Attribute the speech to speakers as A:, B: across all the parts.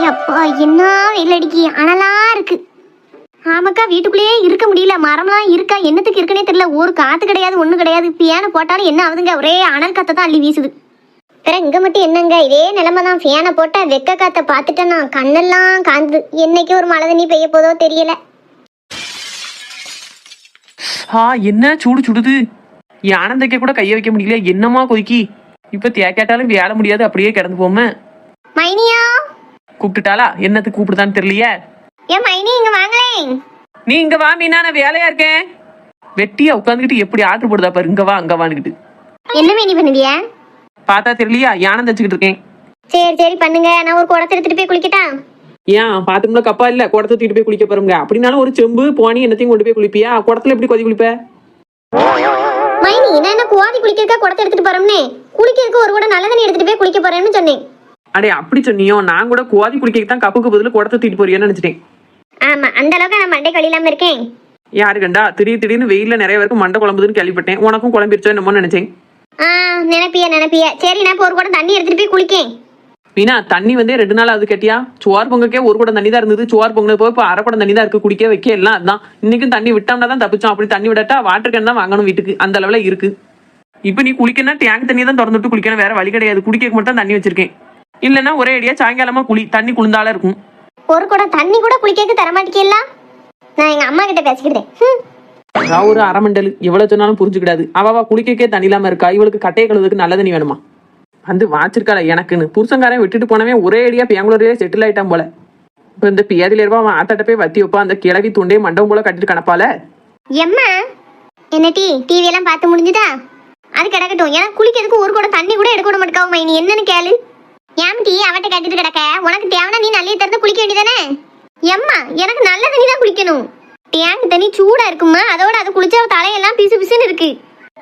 A: அப்பா என்ன வெயில் அடிக்கி அனலா இருக்கு. ஆமாக்கா வீட்டுக்குள்ளேயே இருக்க முடியல. மரம்லாம் இருக்கா என்னத்துக்கு இருக்குன்னே தெரியல. ஒரு காத்து கிடையாது ஒண்ணு கிடையாது. ஃபேனை போட்டாலும் என்ன ஆகுதுங்க, ஒரே அனல் காத்த தான் அள்ளி வீசுது. வேற இங்க மட்டும் என்னங்க இதே நிலைமை தான். ஃபேனை போட்டா வெக்க காத்த பார்த்துட்டேன்னா கண்ணெல்லாம் காந்துது. என்னைக்கு ஒரு மழை தண்ணி பெய்ய போதோ தெரியல.
B: என்ன சூடு சுடுது. ஆனந்தைக்க கூட கைய வைக்க முடியல. என்னமா கொதிக்கி. இப்ப கேட்டாலும் வேலை முடியாது, அப்படியே கிடந்து போமே.
A: மைனியா
B: கூப்பிட்டுட்டாளா? என்னத்துக்கு கூப்பிடுதான்னு தெரியலையே.
A: ஏன் மைனி இங்க வாங்களேன்.
B: நீ இங்க வா மீனா, நான் வேலையா இருக்கேன். வெட்டியா உட்காந்துக்கிட்டு எப்படி ஆர்டர் போடுதா பாரு. இங்க வா அங்க வான்னுக்கிட்டு.
A: என்ன மைனி பண்ணுவியா?
B: பார்த்தா தெரியலையா? யானம் தச்சுக்கிட்டு இருக்கேன்.
A: சரி சரி பண்ணுங்க. நான் ஒரு குடத்தை எடுத்துட்டு போய் குளிக்கட்டா?
B: ஏன் பாத்ரூம்ல கப்பா இல்ல, குடத்தை தூக்கிட்டு போய் குளிக்க போறோங்க. அப்படின்னாலும் ஒரு செம்பு போனி என்னத்தையும் கொண்டு போய் குளிப்பியா? குடத்துல எப்படி கொதி குளிப்ப?
A: மைனி நான் என்ன கோதி குளிக்கிறதுக்கா குடத்தை எடுத்துட்டு போறோம்னே. குளிக்கிறதுக்கு ஒரு கூட நல்ல தண்ணி எடுத்துட்டு போய் குளிக்க போறேன்னு சொன்னேன்.
B: அடே அப்படி சொன்னியோ? நான் கூட கோதி குளிக்க தான் கப்புக்கு பதில் குடத்தை தூக்கிட்டு போறியான்னு நினைச்சிட்டேன்.
A: ஆமா அந்த அளவுக்கு நான் மண்டை கழிலாம இருக்கேன்.
B: யாரு கண்டா? திடீர்னு வெயில்ல நிறைய பேருக்கு மண்டை குழம்புதுன்னு கேள்விப்பட்டேன். உனக்கும் குழம்பிருச்சோ என்னமோ நினைச்சேன்.
A: நினைப்பிய சரி நான் ஒரு கூட தண்ணி எடுத்துட்டு போய் குளிக்கேன்.
B: வீணா தண்ணி வந்து 2 நாள் ஆகுது கேட்டியா? சோறு பொங்கக்கே ஒரு குடம் தண்ணி தான் இருந்தது. சோறு பொங்கல் போய் இப்போ அரை குடம் தண்ணி தான் இருக்கு. குடிக்க வைக்க எல்லாம் அதுதான். இன்னைக்கும் தண்ணி விட்டோம்னா தான் தப்பிச்சோம். அப்படி தண்ணி விடட்டா வாட்டர் கேன் தான் வாங்கணும் வீட்டுக்கு. அந்த அளவுல இருக்கு. இப்ப நீ குளிக்கணும்னா டேங்க் தண்ணி தான் திறந்துட்டு குளிக்கணும். வேற வழி கிடையாது. குடிக்க மட்டும் தான் தண்ணி வச்சிருக்கேன். இல்லன்னா ஒரே அடியா சாயங்காலமா குளி. தண்ணி குளிர்ந்தால இருக்கும்.
A: ஒரு கூட தண்ணி கூட குளிக்க தர மாட்டேங்கல. நான் எங்க அம்மா கிட்ட பேசிக்கிட்டேன்.
B: நான் ஒரு அரை மண்டல் எவ்வளவு சொன்னாலும் புரிஞ்சுக்கிடாது. அவ குளிக்கே தண்ணி இல்லாம இருக்கா. இவளுக்கு கட்டையை கழுவுறதுக்கு நல்ல தண்ணி வேணுமா? வந்து வாச்சிருக்காள எனக்குன்னு. புருஷங்காரன் விட்டுட்டு போனவே ஒரே அடியா பெங்களூரே செட்டில் ஆயிட்டான் போல. இப்ப இந்த பேதில இருப்பா அவன் ஆத்தாட்ட போய் வத்தி வைப்பா. அந்த கிழவி துண்டே மண்டபம் போல கட்டிட்டு கணப்பால.
A: எம்மா என்ன டிவி எல்லாம் பார்த்து முடிஞ்சுதா? அது கிடக்கட்டும். எனக்கு குளிக்கிறதுக்கு ஒரு கூட தண்ணி கூட எடுக்க விட மாட்டேக்காவும் மைனி. என்னன்னு கேளு. ஏன் டீ அவட்ட கட்டிட்டு கிடக்க? உனக்கு தேவைன்னா நீ நல்ல திறந்து குளிக்க வேண்டியதானே? எம்மா எனக்கு நல்ல தண்ணி தான் குளிக்கணும். டேங்க் தண்ணி சூடா இருக்குமா, அதோட அது குளிச்சா தலையெல்லாம் பிசு பிசுன்னு இருக்கு.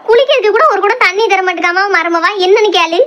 A: குளிக்கிறதுக்கு கூட ஒரு கூட தண்ணி தர மாட்டேக்காம மரமவா. என்னன்னு கேளு.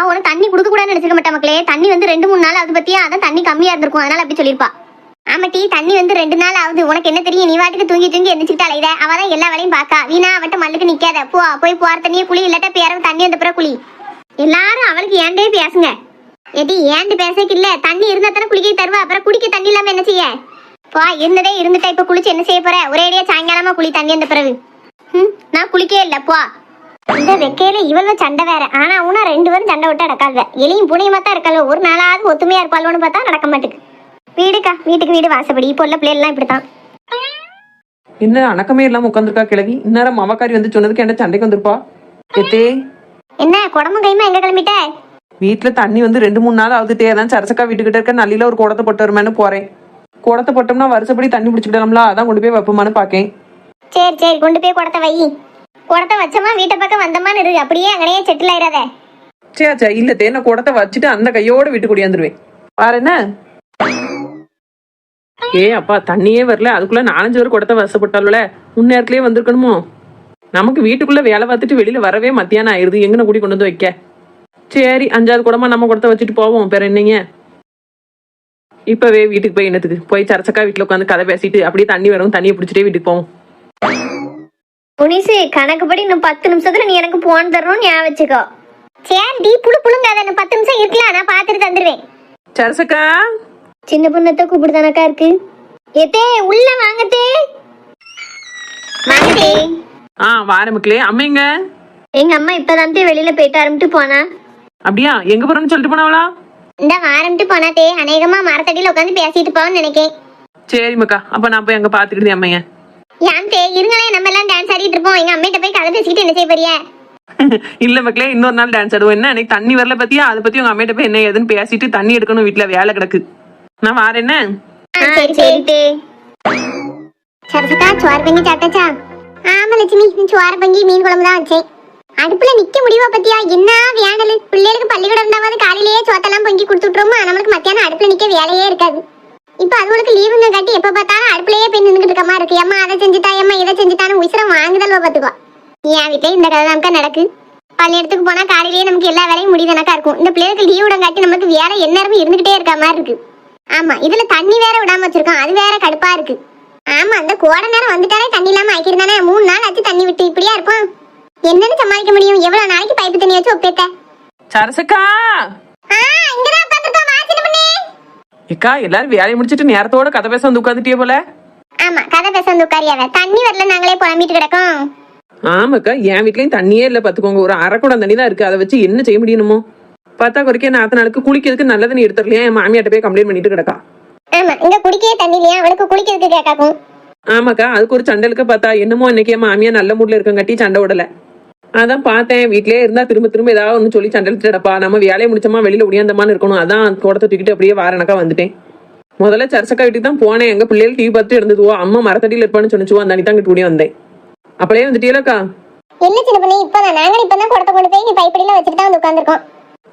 A: உனக்கு தண்ணி கொடுக்க கூடாதுன்னு நினைச்சுக்க மாட்டா மக்களே. தண்ணி வந்து 2-3 நாள் அது பத்தியா அதான் தண்ணி கம்மியா இருந்திருக்கும். அதனால அப்படி சொல்லிருப்பா. ஆமா டீ தண்ணி வந்து 2 நாள் ஆகுது. உனக்கு என்ன தெரியும்? நீ வாட்டுக்கு தூங்கி எந்திரிச்சுட்டு அலையிட. அவதான் எல்லா வேலையும் பாக்கா. வீணா அவட்ட மல்லுக்கு நிக்காத. போய் போற தண்ணியை குளி. இல்லாட்டா பேரவு தண்ணி வந்த பிறகு குளி. எல்லாரும் அவளுக்கு ஏண்டே பேசுங்க. ஏடி ஏண்டு பேசக்கு இல்ல. தண்ணி இருந்தா தானே குளிக்க தருவா. அப்புறம் குடிக்க தண்ணி இல்லாம என்ன செய்ய? இருந்ததே இருந்துட்டா இப்ப குளிச்சு என்ன செய்ய போற? ஒரே அடியா சாயங்காலமா குளி தண்ணி வந்த பிறகு. நான் குளிக்கவே இல்ல. இந்த வெக்கையில இவள சண்டை வேற. ஆனா உனா 2 பேரும் சண்டை விட்டு நடக்காத. எலியும் புனியமா தான் இருக்காள். ஒரு நாளாவது ஒத்துமையா இருப்பாள்னு பார்த்தா நடக்க மாட்டுக்கு. வீடுக்கா வீட்டுக்கு வீடு வாசப்படி. இப்போ உள்ள பிள்ளைகள் எல்லாம் இப்படித்தான்.
B: என்ன அணக்கமே இல்லாம உட்காந்துருக்கா கிழவி. இந்நேரம் மவக்காரி வந்து சொன்னதுக்கு என்ன சண்டைக்கு வந்திருப்பா? எத்தே
A: என்ன குடமும் கைமா எங்க கிளம்பிட்ட?
B: வீட்டுல தண்ணி வந்து 2-3 நாள் ஆகுதுட்டே. அதான் சரசக்கா வீட்டுக்கிட்ட இருக்க நல்லில ஒரு குடத்தை போட்டு வருமானு போறேன். குடத்தை போட்டோம்னா வருஷப்படி தண்ணி பிடிச்சிக்கிடலாம்ல. அதான் கொண்டு போய் வைப்பமானு பாக்கேன்.
A: சரி கொண்டு போய் குடத்தை வை. குடத்தை வச்சமா வீட்டை பக்கம் வந்தமான்னு இருக்கு. அப்படியே அங்கனையே செட்டில் ஆயிடாத.
B: சரி இல்ல தேன குடத்தை வச்சுட்டு அந்த கையோட வீட்டு கூடியாந்துருவேன். பாரு என்ன. அப்பா தண்ணியே வரல. அதுக்குள்ள 4-5 பேர் குடத்தை வசப்பட்டால முன்னேரத்துலயே வந்திருக்கணுமோ? நமக்கு வீட்டுக்குள்ள வேலை பார்த்துட்டு வெளியில வரவே மத்தியானம் ஆயிருது. எங்கன கூடி கொண்டு வந்து வைக்க. சரி 5வது குடமா நம்ம குடத்தை வச்சுட்டு போவோம். பேர் என்னங்க இப்பவே வீட்டுக்கு போய் என்னத்துக்கு போய் சரசக்கா வீட்டுல உட்காந்து கதை பேசிட்டு அப்படியே தண்ணி வரும். தண்ணியை பிடிச்சிட்டே வீட்டுக்கு போவோம்.
A: புனிசு கணக்குப்படி இன்னும் 10 நிமிஷத்துல நீ எனக்கு போன் தரணும்னு ஞாபகம் வச்சுக்கோ. சரி புழுங்க. 10 நிமிஷம் இருக்கலாம். நான் பாத்துட்டு தந்துருவேன்.
B: சரசக்கா
A: சின்ன பொண்ணத்தை கூப்பிடுதானக்கா இருக்கு. ஏத்தே உள்ள வாங்கத்தே. வாங்கத்தே.
B: வாரமுக்கலே அம்மைங்க.
A: எங்க அம்மா இப்பதான் வெளியில போயிட்டு ஆரம்பிட்டு போனா.
B: அப்படியா? எங்க போறோம்னு சொல்லிட்டு போனவளா?
A: இந்த ஆரம்பிட்டு போனாத்தே. அநேகமா மரத்தடியில உட்காந்து பேசிட்டு போவான்னு நினைக்கேன்.
B: சரி மக்கா. அப்ப நான் போய் அங்க பாத்துக்கிட்டே அம்மைங்க.
A: ஏன் தே இருங்களே, நம்ம எல்லாம் டான்ஸ் ஆடிட்டு இருப்போம். எங்க அம்மிட்ட போய் கதை பேசிக்கிட்டு என்ன செய்ய போறிய?
B: இல்ல மக்களே, இன்னொரு நாள் டான்ஸ் ஆடுவோம். என்ன எனக்கு தண்ணி வரல பத்தியா? அதை பத்தி உங்க அம்மிட்ட போய் என்ன ஏதுன்னு பேசிட்டு தண்ணி எடுக்கணும். வீட்டுல வேலை கிடக்கு. நான் வாரேன். என்ன
A: சரி தே. சரசக்கா சோறு பங்கி சாப்பிட்டாச்சா? ஆமா லட்சுமி, சோறு பங்கி மீன் குழம்பு தான் வச்சேன். அடுப்புல நிக்க முடியுமா பத்தியா? என்ன வேண்டல். பிள்ளைகளுக்கு பள்ளிக்கூடம் இருந்தாவது காலையிலேயே சோத்தெல்லாம் பொங்கி கொடுத்துட்றோமா. நம்மளுக்கு மத்தியானம் அடுப்புல நிக்க வேலையே இருக்காது. இப்ப அதுகளுக்கு லீவுங்க காட்டி எப்ப பார்த்தாலும் அடுப்புலயே போய் நின்றுட்டு இருக்க மாதிரி இருக்கு. அம்மா அதை செஞ்சுட்டா, அம்மா இதை செஞ்சுட்டான்னு உயிரம் வாங்குதல்வா பாத்துக்கோ. என் வீட்டுல இந்த கதை தான் நடக்கு. பள்ளியிடத்துக்கு போனா காலையிலேயே நமக்கு எல்லா வேலையும் முடியுதானக்கா இருக்கும். இந்த பிள்ளைகளுக்கு லீவுடன் காட்டி நமக்கு வேலை எந்நேரமும் இருந்துகிட்டே இருக்க மாதிரி இருக்கு. ஆமா இதுல தண்ணி வேற விடாம வச்சிருக்கோம். அது வேற கடுப்பா இருக்கு. ஆமா அந்த கோடை நேரம் வந்துட்டாலே தண்ணி இல்லாம ஆக்கிருந்தானே. 3 நாள் ஆச்சு தண்ணி விட்டு. இப்படியா இருக்கும்? என்னன்னு சமாளிக்க முடியும்? எவ்வளவு நாளைக்கு பைப்பு தண்ணி வச்சு ஒப்பேத்த?
B: சரசக்கா ஏக்கா எல்லாரும் வேலையை முடிச்சிட்டு நேரத்தோட கதை பேச வந்து உட்காந்துட்டே போல.
A: ஆமா, கதை பேச வந்து உட்காரியாவ. தண்ணி வரல, நாங்களே புலம்பிட்டு கிடக்கோம்.
B: ஆமாக்கா, என் வீட்லயும் தண்ணியே இல்ல பாத்துக்கோங்க. ஒரு அரை குடம் தண்ணி தான் இருக்கு. அதை வச்சு என்ன செய்ய முடியணுமோ? பார்த்தா குறைக்க நாத்த நாளுக்கு குளிக்கிறதுக்கு நல்ல தண்ணி எடுத்துடலையா? என் மாமியாட்ட போய் கம்ப்ளைண்ட் பண்ணிட்டு கிடக்கா.
A: ஆமா, இங்க குடிக்கவே தண்ணி இல்லையா, அவளுக்கு குளிக்கிறதுக்கு கேட்காக்கும்.
B: ஆமாக்கா, அதுக்கு ஒரு சண்டைக்கு பார்த்தா என்னமோ இன்னைக்கு என் மாமியா நல்ல மூட்ல இருக்கங்காட்டி சண்டை விடல. அதான் பார்த்தேன், வீட்லயே இருந்தா திரும்ப திரும்ப ஏதாவது ஒன்று சொல்லி சண்டை எடுத்துடப்பா. நம்ம வேலையை முடிச்சோமா வெளியில உடியாந்தமான்னு இருக்கணும். அதான் குடத்தை தூக்கிட்டு அப்படியே வாரனக்கா வந்துட்டேன். முதல்ல சரசக்கா வீட்டுக்கு தான் போனேன். எங்க பிள்ளைகள் டிவி பார்த்துட்டு இருந்ததுவோ, அம்மா மரத்தடியில் இருப்பான்னு சொன்னிச்சுவோ, அந்த அன்னைக்கு தான் இங்கிட்டு கூடிய வந்தேன். அப்படியே வந்துட்டீங்களாக்கா?
A: இல்ல சின்ன பண்ணி, இப்பதான் நாங்க இப்பதான் குடத்தை கொண்டு போய் நீ பைப்படியில வச்சுட்டு தான் வந்து உட்காந்துருக்கோம்.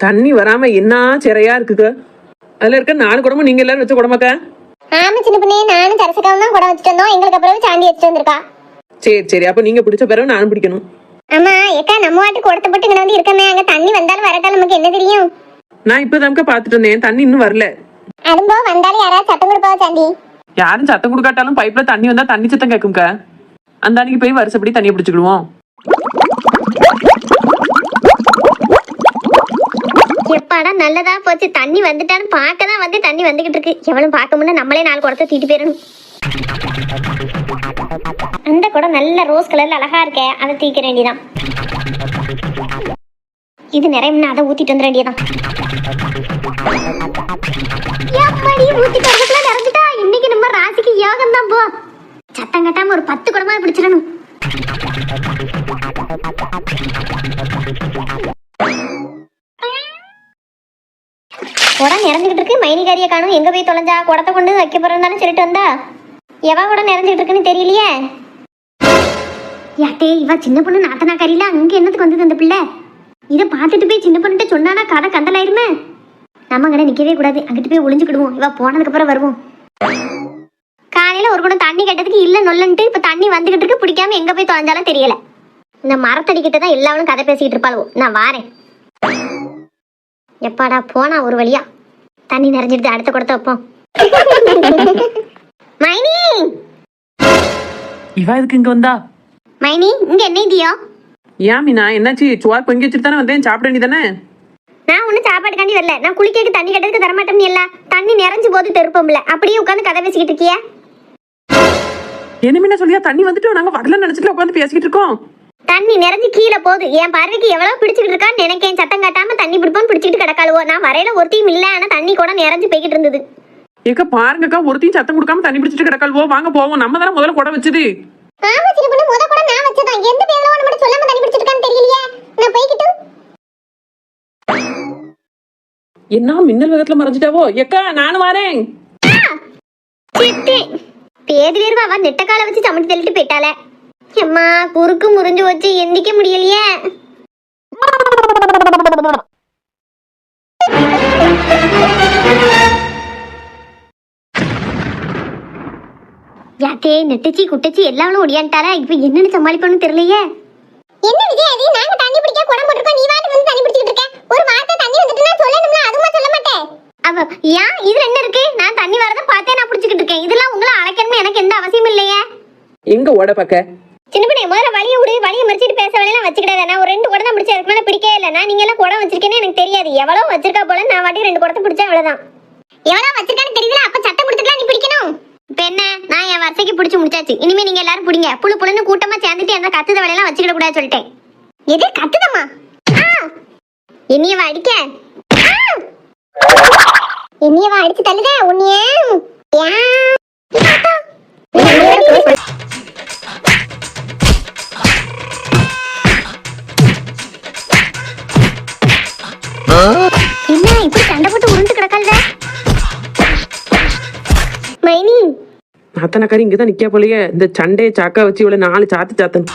B: தண்ணி வராம என்ன சிறையா இருக்குக்கா. அதுல இருக்க 4 குடமும் நீங்க எல்லாரும் வச்ச குடமாக்கா?
A: ஆமா சின்ன பண்ணி, நானும் சரசக்காவும் தான் குடம் வச்சுட்டு வந்தோம். எங்களுக்கு அப்புறம் சாண்டி வச்சுட்டு வந்திருக்கா.
B: சரி சரி, அப்ப நீங்க பிடிச்ச பிறகு நானும் பிடிக்கணும்.
A: ஆமா ஏக்கா, நம்ம வாட்டு குடத்தை போட்டு இங்க வந்து இருக்கமே, அங்க தண்ணி வந்தாலும் வரட்டாலும் நமக்கு என்ன தெரியும்?
B: நான் இப்பதான்க்கா பாத்துட்டு இருந்தேன், தண்ணி இன்னும் வரல.
A: அதும்போ வந்தாலும் யாராவது சத்தம் கொடுப்பாவா சாண்டி?
B: யாரும் சத்தம் கொடுக்காட்டாலும் பைப்ல தண்ணி வந்தா தண்ணி சத்தம் கேட்கும்க்கா. அந்த அன்னைக்கு போய் வருஷப்படி தண்ணியை பிடிச்சிக்கிடுவோம்.
A: எப்பாடா நல்லதா போச்சு, தண்ணி வந்துட்டான்னு பார்க்கதான் வந்து தண்ணி வந்துகிட்டு இருக்கு. எவளும் பார்க்க முடியல, நம்மளே 4 குடத்தை தூக்கிட்டு போயிடணும். அந்த குடம் நல்ல ரோஸ் கலர்ல அழகா இருக்கே, அதை தூக்கிற வேண்டியதான். இது நிறைய அதை ஊத்திட்டு வந்துட வேண்டியதான். ஊத்திட்டு வரதுக்குள்ள நிறைஞ்சிட்டா. இன்னைக்கு நம்ம ராசிக்கு யோகம் தான் போ. சத்தம் கட்டாம ஒரு 10 குடமா பிடிச்சிடணும். குடம் நிறைஞ்சுக்கிட்டு இருக்கு. மைனிகாரியை காணும், எங்க போய் தொலைஞ்சா? குடத்தை கொண்டு வைக்க போறேன்னு சொல்லிட்டு வந்தா. எவா குடம் நிறைஞ்சிட்டு இருக்குன்னு தெரியலையே. யாட்டே, இவ சின்ன பொண்ணு நாத்தனா கறியில அங்க என்னத்துக்கு வந்தது அந்த பிள்ளை? இதை பார்த்துட்டு போய் சின்ன பொண்ணுட்டு சொன்னானா கதை கந்தலாயிருமே. நம்ம கடை நிக்கவே கூடாது, அங்கிட்டு போய் ஒளிஞ்சுக்கிடுவோம். இவ போனதுக்கு அப்புறம் வருவோம். காலையில ஒரு குடம் தண்ணி கேட்டதுக்கு இல்ல நொல்லன்ட்டு இப்ப தண்ணி வந்துகிட்டு இருக்கு. பிடிக்காம எங்க போய் தொலைஞ்சாலும் தெரியல. இந்த மரத்தடிக்கிட்ட தான் எல்லாரும் கதை பேசிட்டு இருப்பாளோ. நான் வாரேன். எப்பாடா போனா ஒரு வழியா. தண்ணி நிறைஞ்சிடுது, அடுத்த குடத்தை வைப்போம். மைனி,
B: இவா இதுக்கு இங்க வந்தா?
A: மைனி, இங்க என்ன இதியோ?
B: ஏன் மீனா, என்னாச்சு? சோறு பொங்கி வச்சுட்டு தானே வந்தேன், சாப்பிட வேண்டியதானே?
A: நான் ஒன்னும் சாப்பாட்டுக்காண்டி வரல. நான் குளிக்க தண்ணி கேட்டதுக்கு தரமாட்டேன்னு இல்ல. தண்ணி நிறைஞ்சு போது தெருப்பம்ல, அப்படியே உட்காந்து கதை பேசிக்கிட்டு இருக்கிய.
B: என்ன மீனா சொல்லியா? தண்ணி வந்துட்டு நாங்க வரல நினைச்சிட்டு உட்காந்து பேசிக்கிட்டு இருக்கோம்.
A: தண்ணி நிறைஞ்சு கீழே போகுது. என் பார்வைக்கு எவ்வளவு பிடிச்சிட்டு இருக்கான்னு நினைக்கேன். சத்தம் காட்டாம தண்ணி பிடிப்போன்னு பிடிச்சிட்டு கிடக்காளுவோ. நான் வரையில ஒருத்தையும் இல்ல, ஆனா தண்ணி கூட நிறைஞ்சு போய்கிட்டு இருந்தது.
B: ஏக்கா பாருங்கக்கா, ஒருத்தையும் சத்தம் கொடுக்காம தண்ணி பிடிச்சிட்டு கிடக்காளுவோ. வாங்க போவோம், நம்ம தானே முதல்ல குடம் வச்சது.
A: ஆமா சின்ன பொண்ணு, முத கூட நான் வச்சதான். எந்த பேர்ல ஒண்ணு மட்டும் சொல்லாம தண்ணி பிடிச்சிட்டு இருக்கான்னு தெரியலையே. நான் போய்கிட்டு.
B: என்ன மின்னல் வேகத்துல மறைஞ்சிட்டாவோ? ஏக்கா நானும் வரேன்.
A: சித்தி பேதி வேறுவா, அவ நெட்டக்கால வச்சு சமைச்சு தள்ளிட்டு போயிட்டாளே. அம்மா, குறுக்கு முறிஞ்சு வச்சு எந்திக்க முடியலையே. யாத்தே, நெட்டச்சி குட்டச்சி எல்லாரும் ஒடியான்ட்டாரா. இப்ப என்னன்னு சமாளிப்பன்னு தெரியலையே. என்ன விஜய், அது நாங்க தண்ணி பிடிக்க குடம் போட்டுருக்கோம், நீ வாட்டு வந்து தண்ணி பிடிச்சிட்டு இருக்க. ஒரு வார்த்தை தண்ணி வந்துட்டுனா சொல்லணும்ல, அதுமா சொல்ல மாட்டேன். அவ ஏன் இதுல என்ன இருக்கு? நான் தண்ணி வரத பார்த்தே நான் பிடிச்சிட்டு இருக்கேன். இதெல்லாம் உங்களை அழைக்கணும்னு எனக்கு எந்த அவசியம் இல்லையே.
B: எங்க ஓட பக்க
A: சின்ன பண்ணி முதல்ல வழியை விடு. வழியை மறிச்சிட்டு பேச வேலையெல்லாம் வச்சுக்கிடாத. நான் ஒரு 2 குடம் தான் பிடிச்சேன், அதுக்கு மேல பிடிக்கவே இல்லை. நான் நீங்க எல்லாம் குடம் வச்சிருக்கேன்னு எனக்கு தெரியாது. எவ்வளவு வச்சிருக்கா போல, நான் வாட்டி 2 குடத்தை பிடிச்சா அவ்வளவுதான். எவ்வளவு வச்சிருக்கான்னு தெரியல, அப்ப சட்டை கொடுத்துக்கலாம், நீ பிடிக்கணும். இப்ப என்ன, நான் என் வரிசைக்கு பிடிச்சு முடிச்சாச்சு. இனிமே நீங்க எல்லாரும் பிடிங்க. புழு புழுன்னு கூட்டமா சேர்ந்துட்டு அந்த கத்துத வேலையெல்லாம் வச்சுக்கிட கூடாது சொல்லிட்டேன். எது கத்துதமா? என்னையவா அடிக்க? என்னையவா அடிச்சு தள்ளுத உன்னைய? என்ன இப்படி சண்டை போட்டு உருண்டு கிடக்கல்ல மைனி?
B: நாத்தனக்காரி இங்கதான் நிக்கா போலயே. இந்த சண்டையை சாக்கா வச்சு இவ்வளவு 4 சாத்து சாத்தன்.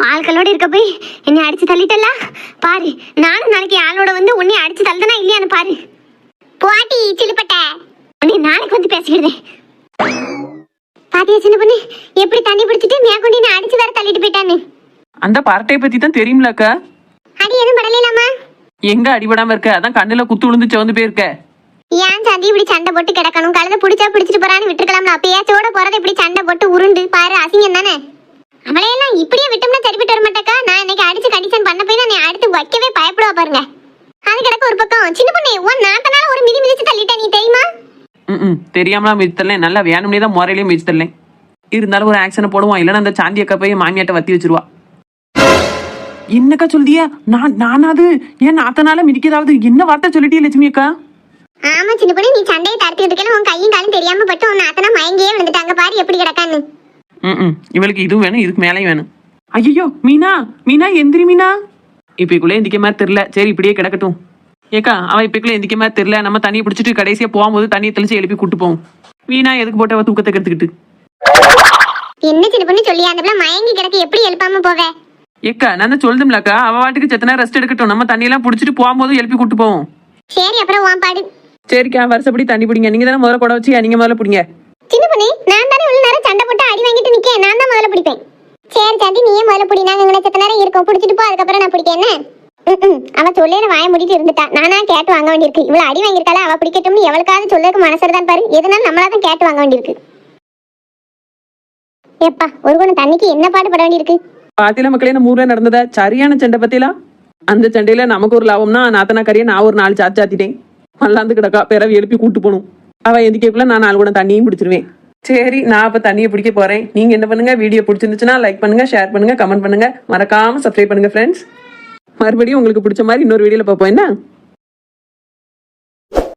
A: ஆட்களோட இருக்க போய் என்னை அடிச்சு தள்ளிட்டல பாரு. நானும் நாளைக்கு ஆளோட வந்து உன்னை அடிச்சு தள்ளுதனா இல்லையான்னு பாரு. போட்டி சிலுப்பட்ட, உன்னை நாளைக்கு வந்து பேசிக்கிடுதேன். பாத்தியா சின்ன பொண்ணு, எப்படி தண்ணி பிடிச்சிட்டு மேற்கொண்டு என்ன அடிச்சு வேற தள்ளிட்டு போயிட்டான்னு.
B: அந்த பார்ட்டையை பத்தி தான் தெரியும்லக்கா.
A: அடி எதுவும் படலாமா?
B: எங்க அடிபடாம இருக்க? அதான் கண்ணுல குத்து விழுந்து சிவந்து போயிருக்க.
A: ஏன் உட்காந்து இப்படி சண்டை போட்டு கிடக்கணும்? கழுத பிடிச்சா பிடிச்சிட்டு போறான்னு விட்டுருக்கலாம்ல. பேச்சோட போறதை இப்படி சண்டை போட்டு உருண்டு பாரு, அசிங்கம் தானே. அவளையெல்லாம் இப்படியே விட்டோம்னா சரிப்பட்டு வர மாட்டாக்கா. நான் இன்னைக்கு அடிச்சு கண்டிஷன் பண்ண போய் தான் நீ அடுத்து வைக்கவே பயப்படுவா பாருங்க. அது கிடக்க ஒரு பக்கம். சின்ன பொண்ணு, உன் நாத்தனால ஒரு மிதி மிதிச்சு தள்ளிட்ட, நீ தெரியுமா?
B: தெரியாமலாம் மிதிச்சு தரலேன், நல்லா வேணும்னே தான் முறையிலேயே மிதிச்சு தரலேன். இருந்தாலும் ஒரு ஆக்ஷனை போடுவோம், இல்லைன்னா அந்த சாந்தி அக்கா போய் மாமியாட்ட வத்தி வச்சிருவா. என்னக்கா சொல்லியா? நானாவது ஏன் நாத்தனால மிதிக்கதாவது என்ன வார்த்தை சொல்லிட்டே லட்சுமி அக்கா?
A: ஆமா சின்ன பொண்ணு, நீ சண்டையை தடுத்துக்கிட்டு இருக்கேன்னு உன் கையும் காலும் தெரியாம பட்டு உன் நாத்தனா மயங்கியே விழுந்துட்டாங்க பாரு எப்படி கிடக்கான்னு.
B: இவளுக்கு இதுவும் வேணும், இதுக்கு மேலேயும் வேணும். ஐயோ மீனா, மீனா எந்திரி மீனா. இப்பக்குள்ளே எந்திக்க மாதிரி தெரியல, சரி இப்படியே கிடக்கட்டும். ஏக்கா அவ இப்பக்குள்ளே எந்திக்க மாதிரி தெரியல, நம்ம தண்ணியை பிடிச்சிட்டு கடைசியா போகும்போது தண்ணியை தெளிச்சு எழுப்பி கூட்டு போவோம். வீணா எதுக்கு போட்டு அவ தூக்கத்தை கெடுத்துக்கிட்டு?
A: என்ன சின்ன பொண்ணு சொல்லி அந்த பிள்ளை மயங்கி கிடக்கு, எப்படி எழுப்பாம போவே?
B: ஏக்கா நான் தான் சொல்லுதும்லக்கா, அவ வாட்டுக்கு செத்தனா ரெஸ்ட் எடுக்கட்டும், நம்ம தண்ணியெல்லாம் பிடிச்சிட்டு போகும்போது எழுப்பி கூட்டு போவோம்.
A: சரி, அப்புறம் உன் பாடு.
B: சரிக்கா, வருஷப்படி தண்ணி பிடிங்க. நீங்க தானே முதல்ல கூட வச்சு, நீங்க முதல்ல பிடிங்க.
A: சின்ன பொண்ணு, நான் தானே இவ்வளவு நேரம் சண்டை போட்டு அடி வாங்கிட்டு நிக்கேன், நான் தான் முதல்ல பிடிப்பேன். சரி சாந்தி, நீயே முதல்ல பிடி, நாங்க இங்கே செத்த நேரம் இருக்கோம், பிடிச்சிட்டு போ, அதுக்கப்புறம் நான் பிடிக்க. என்ன அவ சொல்லேன்னு வாய முடிட்டு இருந்துட்டா, நானா கேட்டு வாங்க வேண்டியிருக்கு. இவ்வளவு அடி வாங்கியிருக்காளா, அவ பிடிக்கட்டும்னு எவளுக்காவது சொல்லக்கு மனசுதான் பாரு. எதனாலும் நம்மளாதான் கேட்டு வாங்க வேண்டியிருக்கு. எப்பா ஒரு குணம் தண்ணிக்கு என்ன பாடுபட வேண்டியிருக்கு.
B: பாத்தியில மக்களே, நம்ம ஊர்ல நடந்தத சரியான சண்டை பத்திலாம். அந்த சண்டையில நமக்கு ஒரு லாபம்னா, நாத்தனா கறியை நான் ஒரு 4 சாத்து சாத்திட்டேன். மல்லாந்து கிடக்கா, பிறவி எழுப்பி கூட்டு போகணும். அவ எந்திக்கக்குள்ள நான் 4 குடம் தண்ணியும் பிடிச்சிருவேன். சரி, நான் இப்ப தண்ணியை பிடிக்க போறேன். நீங்க என்ன பண்ணுங்க, வீடியோ பிடிச்சிருந்துச்சுன்னா லைக் பண்ணுங்க, ஷேர் பண்ணுங்க, கமெண்ட் பண்ணுங்க, மறக்காம சப்ஸ்கிரைப் பண்ணுங்க ஃப்ரெண்ட்ஸ். மறுபடியும் உங்களுக்கு பிடிச்ச மாதிரி இன்னொரு வீடியோல பார்ப்போம் என்ன.